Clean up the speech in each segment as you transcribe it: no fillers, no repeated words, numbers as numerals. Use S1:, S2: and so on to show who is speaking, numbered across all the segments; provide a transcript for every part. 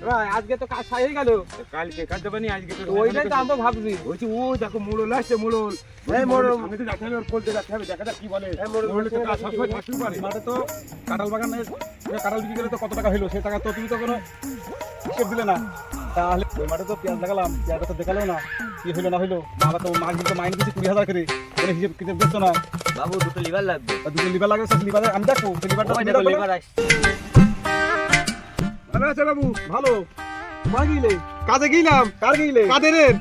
S1: ভাই আজকে তো কাজ হয়ে গেল,
S2: কালকে কাজ দেবে নি আজকে তো
S1: ওইটাই তো আমরা ভাবছি।
S2: বলছি ও দেখো মোড়ল আসছে, মোড়ল
S1: এই মোড়ল
S2: আমি তো যাতে ওর কোলতে যাতে হবে, দেখা যাক কি বলে।
S1: এই মোড়ল
S2: মোড়ল তো কাজ সবসময় থাকতেই পারে।
S3: মাঠে তো কাঁঠাল বাগানে কাঁঠাল বিক্রি করে তো কত টাকা হলো, সেই টাকা তো তুমি তো কোনো হিসেব দিলে না। তাহলে ওই মাঠে তো পেঁয়াজ লাগালাম, পেঁয়াজটা তো দেখালো না কি হইলো না হইলো। আমরা তো মাছ কিন্তু মাইন কিছু 20,000 করে কোনো হিসেব কিতাব দেখছো না।
S1: বাবু দুটো লিভার লাগবে।
S3: আর দুটো লিভার লাগে, সেই লিভারে আমি দেখো সেই লিভারটা
S1: ওই দেখো লিভার আসছে।
S3: ভালো আছে বাবু? ভালো। কোথায় গেলে? কাজে গেলাম। কার গেলে? কাদের?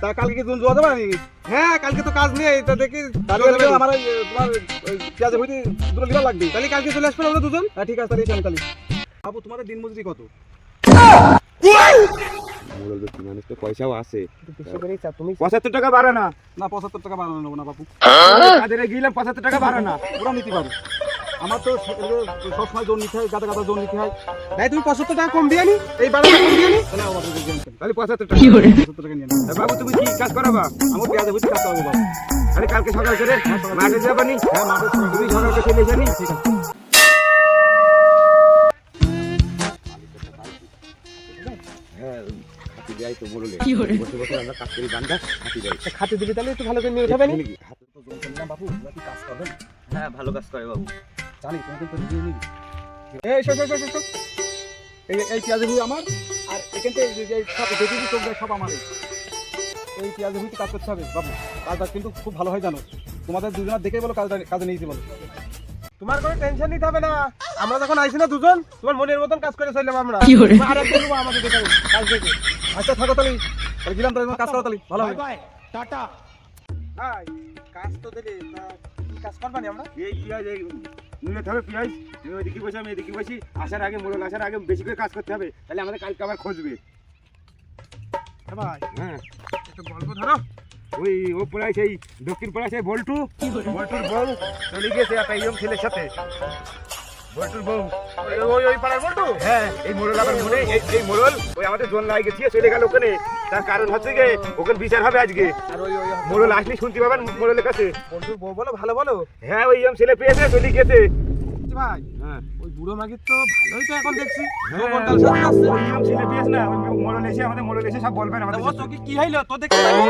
S3: তা কালকে কি তুমি জোয়া দেবা নাকি? হ্যাঁ কালকে তো কাজ নেই, তা দেখি তাহলে আমার ওই তোমার ওই পেঁয়াজে হইতে দুটো লিভার লাগবে। তাহলে কালকে চলে আসবে আমরা দুজন। হ্যাঁ ঠিক আছে, তাহলে চল তাহলে। বাবু তোমাদের দিন মজুরি কত?
S2: মোড়ল ব্যক্তি মানুষ তো পয়সাও আছে।
S1: বেশি করেই চাপ তুমি।
S2: 75 টাকা বাড়া না।
S3: না 75 টাকা বাড়ানো নেবো না বাবু।
S2: কাদের গেলাম 75 টাকা বাড়া না।
S3: পুরো নিতে পারো। আমার তো সবসময় জোন নিতে হয়, গাদা গাদা জোন নিতে হয়।
S1: ভাই তুমি 75 টাকা কম দিয়ে নি, এই 12 টাকা কম দিয়ে নি।
S3: তাহলে আমার কাছে জোন চাই।
S2: তাহলে 75 টাকা।
S3: 75 টাকা নিয়ে নাও।
S2: তা বাবু তুমি কি কাজ করাবা?
S3: আমার পেঁয়াজে হইতে কাজ করবো বাবু।
S2: আরে কালকে সকাল করে মাঠে যাবানি?
S3: হ্যাঁ মাঠে
S2: তুমি সকালকে চলে যানি?
S3: ঠিক আছে।
S2: হ্যাঁ হাতি দেয় তো মোড়লে। বসে বসে আমরা কাজ করি বান্দা, হাতি দেয়।
S1: খাতে দিবি তাহলে একটু ভালো করে নিয়ে উঠাবে নি।
S3: হাতে তো জোন করলাম বাবু, তোমরা কি কাজ করবেন?
S1: হ্যাঁ ভালো কাজ করে বাবু।
S3: জানি তুমি কিন্তু নিজেই নিবি। এই শো। এই পেঁয়াজে হুই আমার, আর এখান থেকে এই সব দেখি চোখ দেয় সব আমারই। এই পেঁয়াজে হুইতে কাজ করতে হবে বাবু। কাজটা কিন্তু খুব ভালো হয় জানো। তোমাদের দুজনের দেখেই বলো কাজে নিয়েছি বলো।
S1: তোমার কোনো টেনশন নিতে হবে না, আমরা যখন আইছি না দুজন তোমার মনের মতন কাজ করে চললাম আমরা। আর একদিন নেবো আমাদের দেখাবো কাজ দেখে।
S3: আচ্ছা থাকো তাহলে, তাহলে গেলাম তাহলে কাজ করো তাহলে ভালো হবে।
S1: ভাই কাজ তো দিলে, তা কি কাজ করবানি আমরা?
S2: এই পেঁয়াজ এই নিতে হবে পেঁয়াজ। তুমি ওইদিকে বসে আমি এদিকে বসি। আসার আগে মোড়ল আসার আগে বেশি করে কাজ করতে হবে, তাহলে আমাদের কালকে আবার খোঁজবে।
S1: ভাই
S2: হ্যাঁ
S1: একটু গল্প ধরো।
S2: ওই ও পড়ায় সেই দক্ষিণ পড়ায় সেই বল্টুর বউ চলে গেছে একটা ইয়ং ছেলের সাথে। বল্টুর বউ
S1: ওই পাড়ার বলটু।
S2: হ্যাঁ এই মোড়ল আবার মনে এই মোড়ল ওই আমাদের জোন লাগে গেছে চলে গেল ওখানে। তার কারণ হচ্ছে গিয়ে ওখানে বিচার হবে আজকে।
S1: আর ওই
S2: মোড়ল আসলে শুনতে পাবেন মোড়লের কাছে।
S1: বলটুর বউ বলো, ভালো বলো।
S2: হ্যাঁ ওই ইয়ং ছেলে পেয়েছে চলে গেছে।
S1: ভাই
S2: হ্যাঁ
S1: ওই বুড়ো মাগির তো ভালোই তো এখন দেখছি।
S2: হ্যাঁ,
S1: খবরদার সাথে আসছে।
S2: ওই ইয়ং ছেলে পেয়েছে না, ওই মোড়ল এসে আমাদের মোড়ল এসে সব বলবেন আমাদের
S1: ও
S2: সাথে।
S1: তোকে কি হইলো তো দেখতে পাইনি?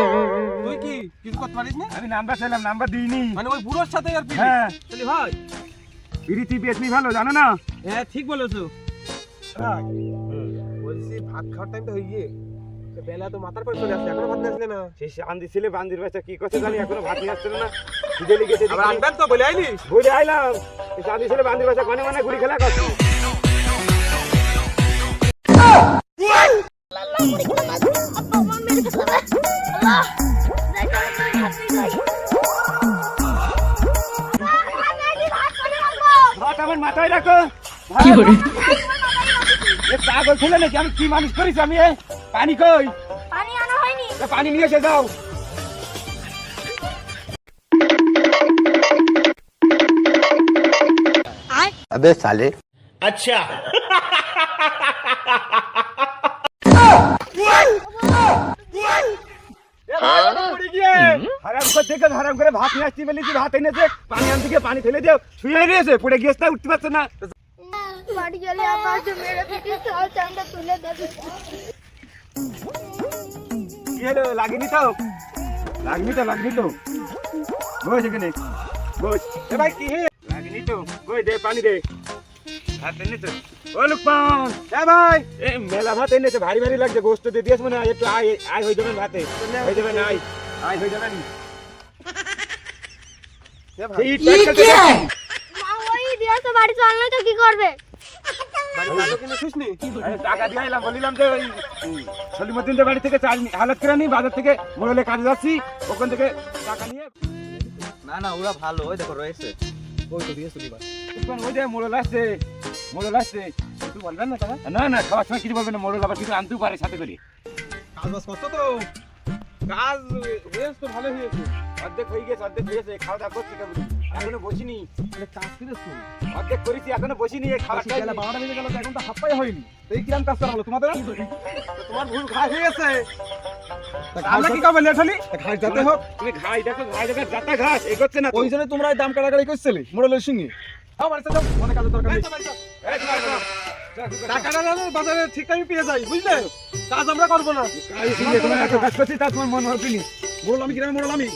S1: তুই কি কিছু করতে পারিস না?
S2: আমি নাম্বার চাইলাম, নাম্বার দিইনি।
S1: মানে ওই বুড়োর সাথে আর কি?
S2: হ্যাঁ
S1: চলি ভাই।
S2: প্রীতি বেশনি ভালো জানো না?
S1: হ্যাঁ ঠিক বলেছো ভাই। বলছি ভাত খাওয়ার টাইমটা হয়ে গিয়ে বেলা তো মাথার পর চলে আসছে, এখনো ভাত নিয়ে আসলে না।
S2: সেই আন্দি ছেলে বান্দির বাচ্চা কি করছে জানি, এখনো ভাত নিয়ে আসছিল না। খিদে লেগেছে
S1: আবার আনবেন তো বলে আইলি।
S2: বলে আইলাম এই আন্দি ছেলে বান্দির বাচ্চা কনে মানে ঘুরি খেলা করছে। ভাত আমার মাথায় রাখো। পাগল ছেলে নাকি? আমি কি মানুষ করিস আমি? পানি কই?
S4: পানি আনা হয়নি।
S2: পানি নিয়ে এসে যাও।
S5: अबे साले
S2: হারাম করে দেখে হারাম করে ভাত নিয়ে আসছি বলেছি, ভাত এনেছে পানি আনতে গিয়ে পানি ফেলে দিও, শুয়ে নিয়েছে পড়ে গিয়েছে, উঠতে পারছে না।
S4: বাড়ি গেলে আমার যে মেরে পিটিস তাও চামড়া তুলে দেবে।
S2: কি হলো? লাগেনি তো? লাগনি তো বস এখানে বস।
S1: এ ভাই কি হে?
S2: লাগেনি তো? কই দে পানি দে। ভাত এনেছে ও লুকমান।
S1: হ্যাঁ ভাই
S2: এ মেলা ভাত এনেছে, ভারী ভারী লাগছে, গোস্ত দিয়ে দিয়েছ মনে হয়। একটু আয় আয় হয়ে যাবেন ভাতে, হয়ে যাবেন আয় আয় হয়ে যাবেন।
S1: এ ভাই
S2: এই টাকা দে।
S4: মা ওই দিয়েছে বাড়ি চললে তো কি করবে?
S1: বাড়ি ভালো কিনে শুসনি?
S2: আরে টাকা দিয়ে এলাম, বলিলাম যে ওই সলিমুদ্দিনদের বাড়ি থেকে চাল হালত করে নি, বাজার থেকে মোড়লে কাজে যাচ্ছি, ওখান থেকে টাকা নিয়ে।
S1: না না ওরা ভালো, ওই দেখো রয়েছে।
S3: ওই তো দিয়েছো লিভার।
S2: লুকমান ওই যে মোড়ল আসছে, মোড়ল আসছে।
S1: তুই বলবেন না টাকা?
S2: না না খাওয়ার সময় কিছু বলবে না, মোড়ল আবার কিছু আনতেও পারে সাথে করে।
S1: কাজ বাজ করছো তো? কাজ বেশ তো ভালো হয়েছে।
S2: অর্ধেক হয়ে গেছে, খাওয়া দাওয়া করছি কেবল, এখনো বসিনি।
S1: মানে কাজ করেছো?
S2: অর্ধেক করেছি, এখনো বসিনি, এই খাবার
S3: বেলা 12টা বেজে গেল, এখন তো হাফ পাই হয়নি। তো এই কিরাম কাজ করা হলো তোমাদের?
S1: তো তোমার ভুল ঘাস হয়ে গেছে।
S3: তা
S1: আমরা কি করবো লেট হলি?
S3: ঘাস যাতে হোক।
S2: তুমি ঘাস দেখো, যাতা ঘাস এগোচ্ছে না তো।
S3: ওই জন্য তোমরা এই দাম কাটাকাটি করছিলে মোড়লের সঙ্গে। যাও বাড়িতে যাও, অনেক কাজের দরকার নেই।
S2: এই,
S3: টাকাটা যেন বাজারে ঠিক টাইমে পেয়ে যাই, বুঝলে? কাজ আমরা করবো না।
S2: তোমার এত কাজ করছি তা তোমার মনে হবে নি?
S3: মোড়ল আমি, গ্রামে মোড়ল আমি।